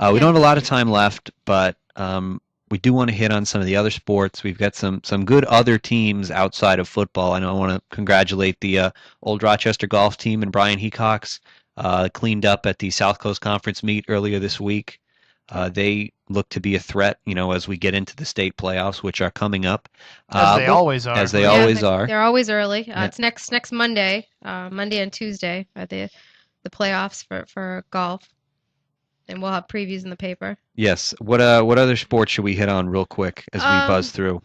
We don't have a lot of time left, but we do want to hit on some of the other sports. We've got some good other teams outside of football. I know I want to congratulate the Old Rochester golf team and Brian Hecox. Cleaned up at the South Coast Conference meet earlier this week. They look to be a threat, as we get into the state playoffs, which are coming up. As they always are. As they Yeah, always are. they're always early. Yeah. It's next Monday, Monday and Tuesday are the playoffs for golf, and we'll have previews in the paper. Yes. What other sports should we hit on real quick as we buzz through?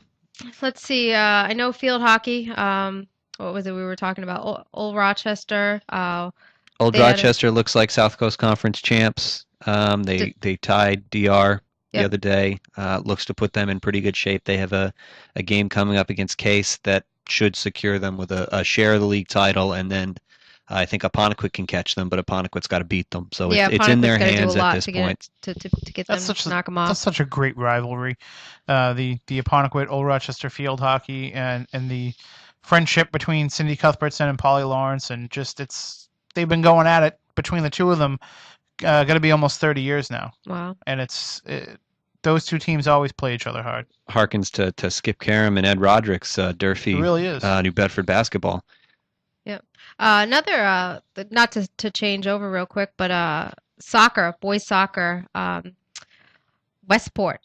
Let's see. I know field hockey. What was it we were talking about? Old Rochester. Old Rochester looks like South Coast Conference champs. They tied DR the other day. Looks to put them in pretty good shape. They have a game coming up against Case that should secure them with a share of the league title, and then I think Apponequet can catch them, but Apponequet's got to beat them. So it's in their hands at this point. To get them to knock them off. That's such a great rivalry. The Apponequet Old Rochester field hockey and the friendship between Cindy Cuthbertson and Polly Lawrence, and just they've been going at it between the two of them. Going to be almost 30 years now. Wow. And those two teams always play each other hard. Harkens to Skip Karam and Ed Roderick's Durfee, it really is. New Bedford basketball. Yep. Another, not to change over real quick, but soccer, boys soccer, Westport,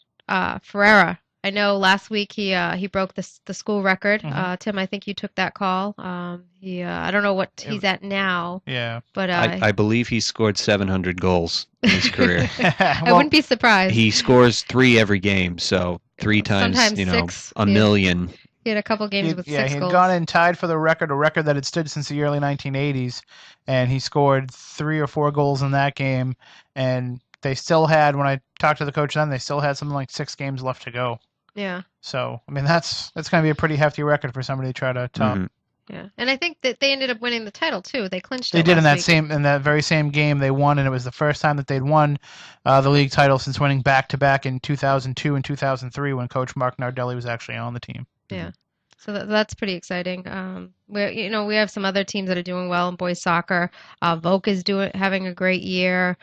Ferreira. I know last week he broke the school record. Mm-hmm. Tim, I think you took that call. I don't know what he's at now. Yeah. But I believe he scored 700 goals in his career. I wouldn't be surprised. He scores 3 every game, so 3 times, sometimes 6. a million. He had a couple games with 6 goals. Yeah, he had gone in tied for the record, a record that had stood since the early 1980s, and he scored 3 or 4 goals in that game. And they still had, when I talked to the coach then, they still had something like 6 games left to go. Yeah. So, I mean, that's going to be a pretty hefty record for somebody to try to top. Mm-hmm. Yeah, and I think that they ended up winning the title too. They clinched it. They did in last week. in that very same game. They won, and it was the first time that they'd won the league title since winning back-to-back in 2002 and 2003 when Coach Mark Nardelli was actually on the team. Yeah. So that's pretty exciting. We have some other teams that are doing well in boys soccer. Voc is having a great year.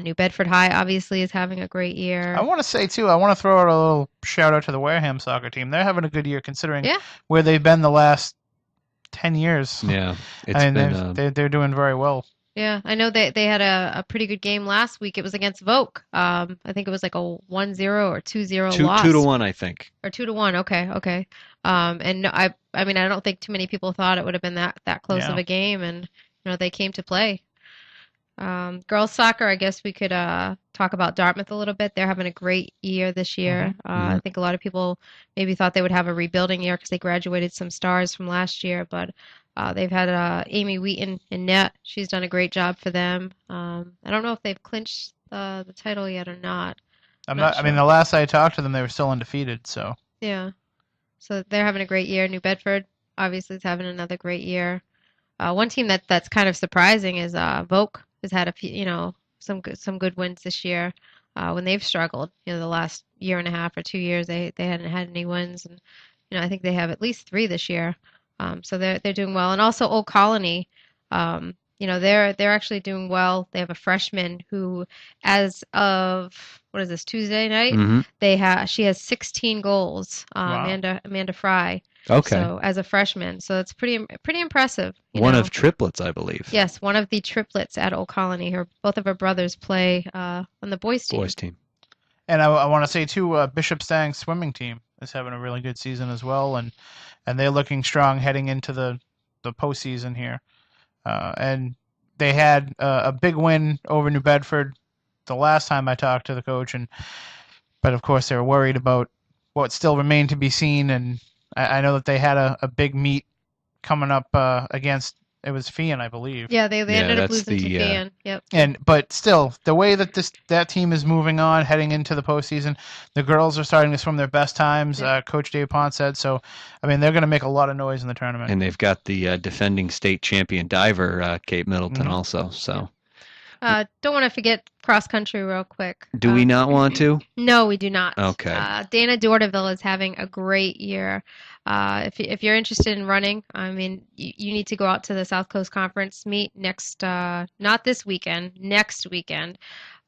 New Bedford High obviously is having a great year. I want to say too, I want to throw out a little shout out to the Wareham soccer team. They're having a good year considering where they've been the last 10 years. Yeah, they're doing very well. Yeah, I know they had a pretty good game last week. It was against Voc. I think it was like a 1-0 or 2-0 loss. 2-1, I think. Or 2-1. Okay. And I mean, I don't think too many people thought it would have been that close of a game, and they came to play. Girls soccer, I guess we could talk about Dartmouth a little bit. They're having a great year this year. I think a lot of people maybe thought they would have a rebuilding year because they graduated some stars from last year, but they've had Amy Wheaton in net. She's done a great job for them. I don't know if they've clinched the title yet or not. I mean, the last I talked to them, they were still undefeated. So yeah, so they're having a great year. New Bedford obviously is having another great year. One team that's kind of surprising is Voc has had a few, some good wins this year. When they've struggled, the last year and a half or 2 years, they hadn't had any wins, and I think they have at least 3 this year. So they're doing well, and also Old Colony, they're actually doing well. They have a freshman who, as of Tuesday night, she has 16 goals. Wow. Amanda Fry. Okay. So as a freshman, so it's pretty impressive. One of triplets, I believe. Yes, one of the triplets at Old Colony. Both of her brothers play on the boys team. And I want to say too, Bishop Stang's swimming team is having a really good season as well, and they're looking strong heading into the postseason here. And they had a big win over New Bedford the last time I talked to the coach, but of course they were worried about what still remained to be seen, and I know that they had a big meet coming up against, it was Fian, I believe. Yeah, they ended up losing to Fian. Yep. But still, the way that that team is moving on, heading into the postseason, the girls are starting to swim their best times. Coach Dave Pont said so. I mean, they're going to make a lot of noise in the tournament. And they've got the defending state champion diver, Kate Middleton, also. So don't want to forget cross country real quick. Do we not want to? No, we do not. Okay. Dana Dorteville is having a great year. If you're interested in running, I mean, you need to go out to the South Coast Conference meet next, not this weekend, next weekend.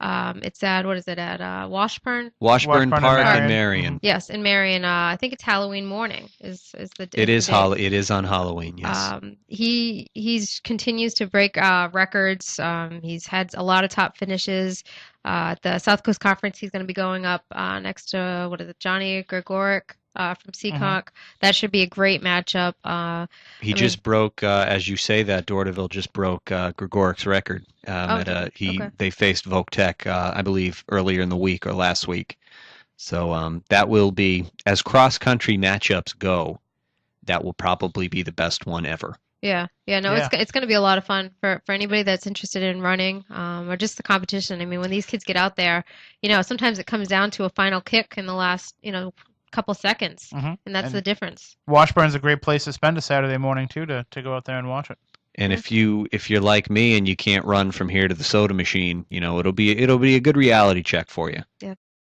It's at, what is it, at Washburn? Washburn Washburn Park and in Marion. Marion. Yes, in Marion. I think it's Halloween morning is the It is the day. It is on Halloween. Yes. He's continues to break records. He's had a lot of top finishes. At the South Coast Conference, he's going to be going up next to, what is it, Johnny Gregoric from Seekonk. That should be a great matchup. He just broke, as you say that, Dorteville just broke Gregoric's record. They faced Voc Tech, I believe, earlier in the week or last week. So that will be, as cross-country matchups go, that will probably be the best one ever. Yeah. It's going to be a lot of fun for anybody that's interested in running or just the competition. I mean, when these kids get out there, sometimes it comes down to a final kick in the last, couple seconds, and that's the difference. Washburn's a great place to spend a Saturday morning too, to go out there and watch it. And if you're like me and you can't run from here to the soda machine, it'll be a good reality check for you. Yeah.